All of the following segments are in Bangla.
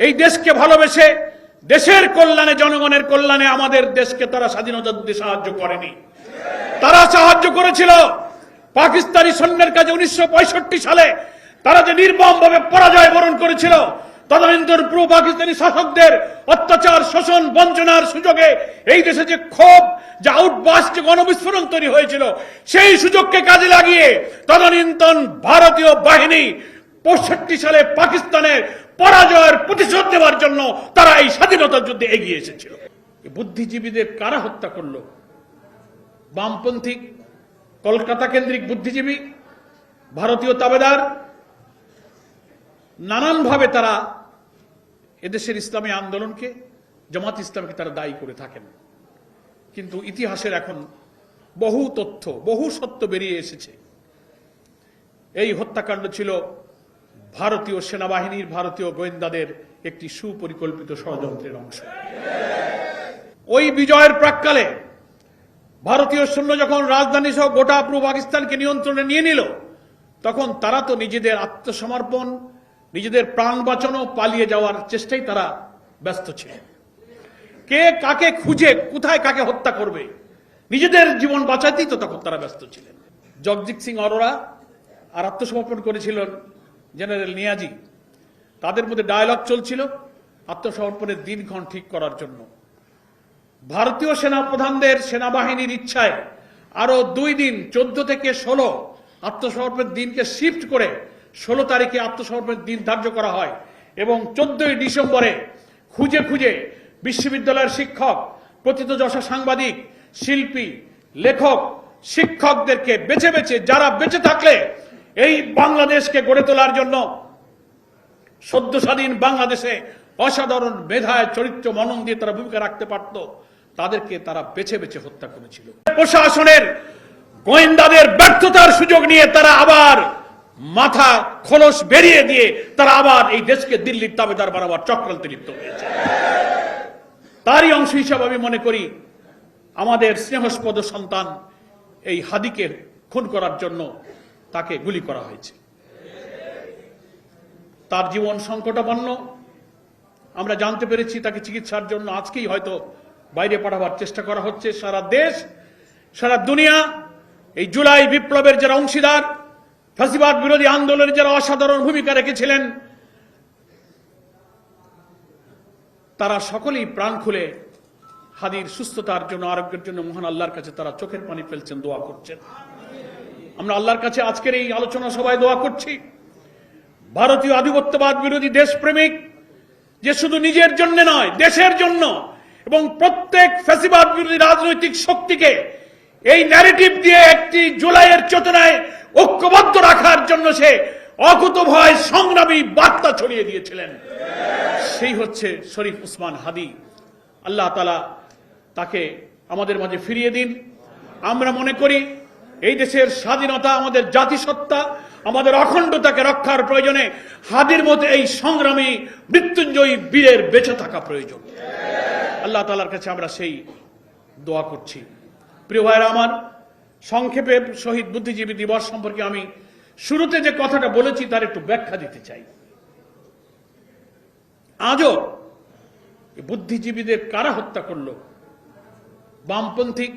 এই দেশকে ভালোবেসে দেশের কল্যাণে, জনগণের কল্যাণে আমাদের দেশকে তারা স্বাধীনতা দিতে সাহায্য করেনি। তারা সাহায্য করেছিল পাকিস্তানি সৈন্যের কাছে 1965 সালে তারা যে নির্মমভাবে পরাজয় বরণ করেছিল, তদানীন্তন পূর্ব পাকিস্তানি শাসকদের অত্যাচার, শোষণ, বঞ্চনার সুযোগে এই দেশে যে ক্ষোভ, যে আউটবাস্ট, যে গণবিস্ফোরণ তৈরি হয়েছিল, সেই সুযোগকে কাজে লাগিয়ে তদানীন্তন ভারতীয় বাহিনী 65 সালে পাকিস্তানের পরাজয়ের প্রতিশোধ নেওয়ার জন্য তারা এই স্বাধীনতার যুদ্ধে এগিয়ে এসেছিল। বুদ্ধিজীবীদের কারা হত্যা করলো? বামপন্থী কলকাতা কেন্দ্রিক বুদ্ধিজীবী, ভারতীয় তাবেদার, নানানভাবে তারা এদেশের ইসলামী আন্দোলনকে, জামাত ইসলামকে তারা দায়ী করে থাকেন। কিন্তু ইতিহাসের এখন বহু তথ্য, বহু সত্য বেরিয়ে এসেছে। এই হত্যাকাণ্ড ছিল ভারতীয় সেনাবাহিনীর, ভারতীয় গোয়েন্দাদের একটি সুপরিকল্পিত ষড়যন্ত্রের অংশ। ওই বিজয়ের প্রাক্কালে ভারতীয় সৈন্য যখন রাজধানী সহ গোটা পূর্ব পাকিস্তানকে নিয়ন্ত্রণে নিয়ে নিল, তখন তারা তো নিজেদের আত্মসমর্পণ, নিজেদের প্রাণ বাঁচানো, পালিয়ে যাওয়ার চেষ্টায় তারা ব্যস্ত ছিলেন। কে কাকে খুঁজে কোথায় কাকে হত্যা করবে, নিজেদের জীবন বাঁচাতেই তো তখন তারা ব্যস্ত ছিলেন। জগজিৎ সিং অরোরা আর আত্মসমর্পণ করেছিলেন জেনারেল নিয়াজি। তাদের মধ্যে ডায়ালগ চলছিল আত্মসমর্পণের দিনক্ষণ ঠিক করার জন্য। ভারতীয় সেনাপ্রধানদের, সেনাবাহিনীর ইচ্ছায় আরো 2 দিন, 14 থেকে 16 আত্মসমর্পণের দিনকে শিফট করে 16 তারিখে আত্মসমর্পণের দিন ধার্য করা হয় এবং 14ই ডিসেম্বরে খুঁজে খুঁজে বিশ্ববিদ্যালয়ের শিক্ষক, প্রথিতযশা সাংবাদিক, শিল্পী, লেখক, শিক্ষকদেরকে বেছে বেছে, যারা বেঁচে থাকলে এই বাংলাদেশকে গড়ে তোলার জন্য, সদ্য স্বাধীন বাংলাদেশে অসাধারণ মেধায়, চরিত্র, মনন দিয়ে তারা ভূমিকা রাখতে পারত, তাদেরকে তারা বেছে বেছে হত্যা করেছিল। প্রশাসনের, গোয়েন্দাদের ব্যর্থতার সুযোগ নিয়ে তারা আবার মাথা খোলস বেরিয়ে দিয়ে তারা আবার এই দেশকে দিল্লির তাবেদার বানাবার চক্রান্তে লিপ্ত হয়েছে। তারই অংশ হিসাবে আমি মনে করি আমাদের স্নেহস্পদ সন্তান এই হাদিকে খুন করার জন্য তাকে গুলি করা হয়েছে। তার জীবন সংকটাপন্ন। আমরা জানতে পেরেছি তাকে চিকিৎসার জন্য আজকেই হয়তো বাইরে পাঠাবার চেষ্টা করা হচ্ছে। সারা দেশ, সারা দুনিয়া এই জুলাই বিপ্লবের যারা অংশীদার, ফ্যাসিবাদ বিরোধী আন্দোলনে যারা অসাধারণ ভূমিকা রেখেছিলেন, তারা সকলেই প্রাণ খুলে হাদির সুস্থতার জন্য, আরোগ্যের জন্য মহান আল্লাহর কাছে তারা চোখের পানি ফেলছেন, দোয়া করছেন। আমরা আল্লাহর কাছে আজকের এই আলোচনা সভায় দোয়া করছি ভারতীয় আধিপত্যবাদ বিরোধী দেশপ্রেমিক, যে শুধু নিজের জন্য নয়, দেশের জন্য এবং প্রত্যেক ফ্যাসিবাদ বিরোধী রাজনৈতিক শক্তিকে এই ন্যারেটিভ দিয়ে একটি জুলাইয়ের চেতনায় ঐক্যবদ্ধ রাখার জন্য সে অকুতোভয় সংগ্রামী বার্তা ছড়িয়ে দিয়েছিলেন। সেই হচ্ছে শরীফ উসমান হাদি। আল্লাহ তাআলা তাকে আমাদের মাঝে ফিরিয়ে দিন। আমরা মনে করি এই দেশের স্বাধীনতা, আমাদের জাতিসত্তা, আমাদের অখণ্ডতাকে রক্ষার প্রয়োজনে হাদির মতো এই সংগ্রামী মৃত্যুঞ্জয়ী বীরের বেঁচে থাকা প্রয়োজন। আল্লাহ তাআলার কাছে আমরা সেই দোয়া করছি। প্রিয় ভাইরা আমার, সংক্ষেপে শহীদ বুদ্ধিজীবী দিবস সম্পর্কে আমি শুরুতে যে কথাটা বলেছি তার একটু ব্যাখ্যা দিতে চাই। আজও বুদ্ধিজীবীদের কারা হত্যা করলো? বামপন্থী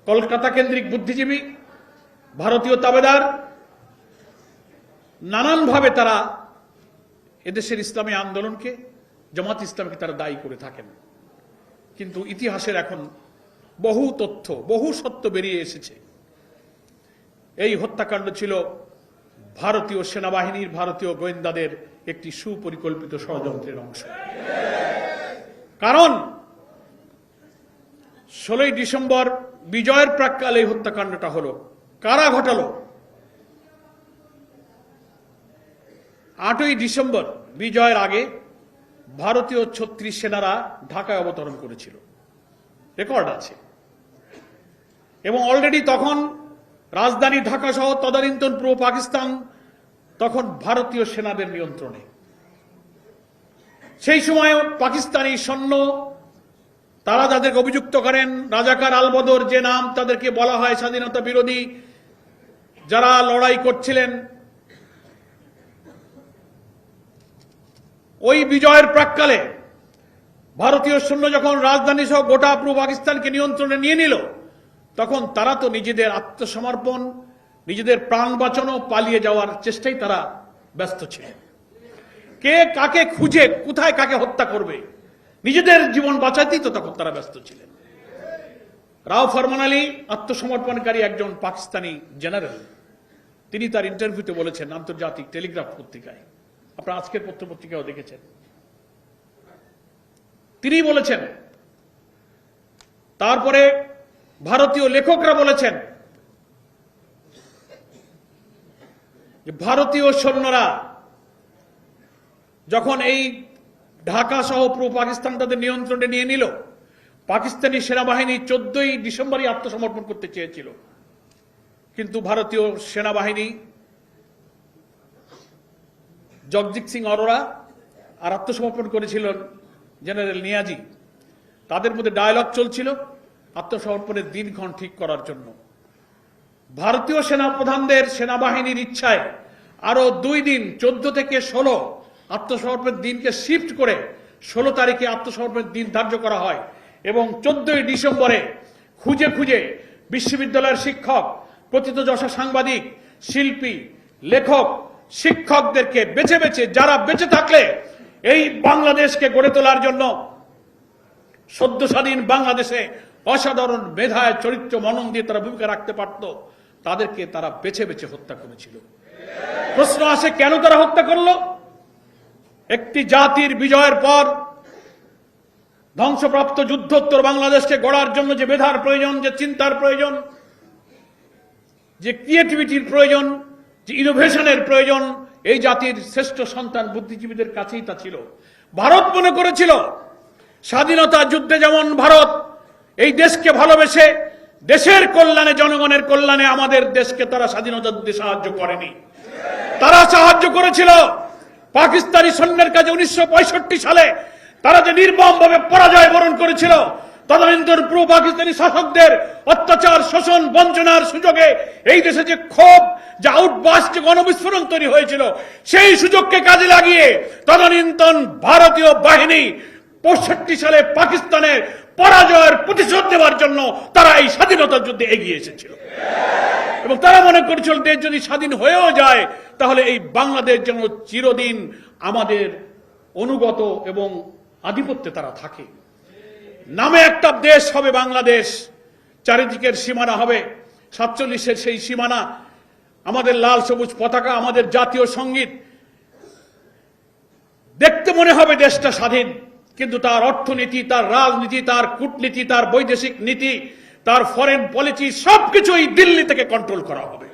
কলকাতা কেন্দ্রিক বুদ্ধিজীবী, ভারতীয় তাবেদার, নানানভাবে তারা এদেশের ইসলামী আন্দোলনকে, জামাত ইসলামকে তারা দায়ী করে থাকেন। কিন্তু ইতিহাসের এখন বহু তথ্য, বহু সত্য বেরিয়ে এসেছে। এই হত্যাকাণ্ড ছিল ভারতীয় সেনাবাহিনীর, ভারতীয় গোয়েন্দাদের একটি সুপরিকল্পিত ষড়যন্ত্রের অংশ। কারণ 16ই ডিসেম্বর বিজয়ের প্রাক্কালে এই হত্যাকাণ্ডটা হলো। কারা ঘটালো? 8ই ডিসেম্বর বিজয়ের আগে ভারতীয় 36 সেনারা ঢাকায় অবতরণ করেছিল, রেকর্ড আছে। এবং অলরেডি তখন রাজধানী ঢাকা সহ তদানীন্তন পূর্ব পাকিস্তান তখন ভারতীয় সেনাদের নিয়ন্ত্রণে। সেই সময় পাকিস্তানি সৈন্য, তারা যাদেরকে অভিযুক্ত করেন রাজাকার আল-বদর, যে নাম তাদেরকে বলা হয়, স্বাধীনতা বিরোধী যারা লড়াই করছিলেন, ওই বিজয়ের প্রাক্কালে ভারতীয় সৈন্য যখন রাজধানী সহ গোটা পূর্ব পাকিস্তানকে নিয়ন্ত্রণে নিয়ে নিল, তখন তারা তো নিজেদের আত্মসমর্পণ, নিজেদের প্রাণ বাঁচানো, পালিয়ে যাওয়ার চেষ্টায় তারা ব্যস্ত ছিলেন। কে কাকে খুঁজে কোথায় কাকে হত্যা করবে, নিজেদের জীবন বাঁচাতেই তো তখন তারা ব্যস্ত ছিলেন। রাও ফরমান আলী আত্মসমর্পণকারী একজন পাকিস্তানি জেনারেল, তিনি তার ইন্টারভিউতে বলেছেন আন্তর্জাতিক টেলিগ্রাফ পত্রিকায়, আপনারা আজকের পত্রপত্রিকাও দেখেছেন, তিনি বলেছেন, তারপরে ভারতীয় লেখকরা বলেছেন যে ভারতীয় সৈন্যরা যখন এই ঢাকা সহ পূর্ব পাকিস্তান তাদের নিয়ন্ত্রণে নিয়ে নিল, পাকিস্তানি সেনাবাহিনী 14ই ডিসেম্বরই আত্মসমর্পণ করতে চেয়েছিল, কিন্তু ভারতীয় সেনাবাহিনী জগজিৎ সিং অরোরা আর আত্মসমর্পণ করেছিলেন জেনারেল নিয়াজি। তাদের মধ্যে ডায়ালগ চলছিল আত্মসমর্পণের দিনক্ষণ ঠিক করার জন্য। ভারতীয় সেনাপ্রধানদের সেনাবাহিনীর ইচ্ছায় আরো 2 দিন 14 থেকে 16 আত্মসমর্পণের দিনকে শিফট করে 16 তারিখে আত্মসমর্পণের দিন ধার্য করা হয় এবং 14ই ডিসেম্বরে খুঁজে খুঁজে বিশ্ববিদ্যালয়ের শিক্ষক, প্রথিতযশা সাংবাদিক, শিল্পী, লেখক, শিক্ষকদেরকে বেছে বেছে যারা বেঁচে থাকলে এই বাংলাদেশকে গড়ে তোলার জন্য সদ্য স্বাধীন বাংলাদেশে অসাধারণ মেধায় চরিত্র মনন দিয়ে তারা ভূমিকা রাখতে পারত, তাদেরকে তারা বেছে বেছে হত্যা করেছিল। প্রশ্ন আসে, কেন তারা হত্যা করলো? একটি জাতির বিজয়ের পর ধ্বংসপ্রাপ্ত যুদ্ধোত্তর বাংলাদেশকে গড়ার জন্য যে মেধার প্রয়োজন, যে চিন্তার প্রয়োজন, যে ক্রিয়েটিভিটির প্রয়োজন, যে ইনোভেশনের প্রয়োজন, এই জাতির শ্রেষ্ঠ সন্তান বুদ্ধিজীবীদের কাছেই তা ছিল। ভারত মনে করেছিল স্বাধীনতা যুদ্ধে যেমন ভারত এই দেশকে ভালোবেসে দেশের কল্যাণে, জনগণের কল্যাণে আমাদের দেশকে তারা স্বাধীনতা যুদ্ধে সাহায্য করেনি, তারা সাহায্য করেছিল পাকিস্তানি সৈন্যের কাছে 1965 সালে তারা যে নির্মমভাবে পরাজয় বরণ করেছিল। তদানীন্তন পূর্ব পাকিস্তানি শাসকদের অত্যাচার, শোষণ, বঞ্চনার সুযোগে এই দেশে যে ক্ষোভ, যে আউটবাস, যে গণবিস্ফোরণ তৈরি হয়েছিল, সেই সুযোগকে কাজে লাগিয়ে তদানীন্তন ভারতীয় বাহিনী 65 সালে পাকিস্তানের পরাজয়ের প্রতিশোধ নেওয়ার জন্য তারা এই স্বাধীনতার যুদ্ধে এগিয়ে এসেছিল এবং তারা মনে করেছিল দেশ যদি স্বাধীন হয়েও যায় তাহলে এই বাংলাদেশ যেন চিরদিন আমাদের অনুগত এবং আধিপত্যে তারা থাকে। নামে একটা দেশ হবে বাংলাদেশ, চারিদিকের সীমানা হবে 47-এর সেই সীমানা, আমাদের লাল সবুজ পতাকা, আমাদের জাতীয় সঙ্গীত, দেখতে মনে হবে দেশটা স্বাধীন, কিন্তু তার অর্থনীতি, তার রাজনীতি, তার কূটনীতি, তার বৈদেশিক নীতি, তার ফরেন পলিসি সবকিছুই দিল্লি থেকে কন্ট্রোল করা হবে।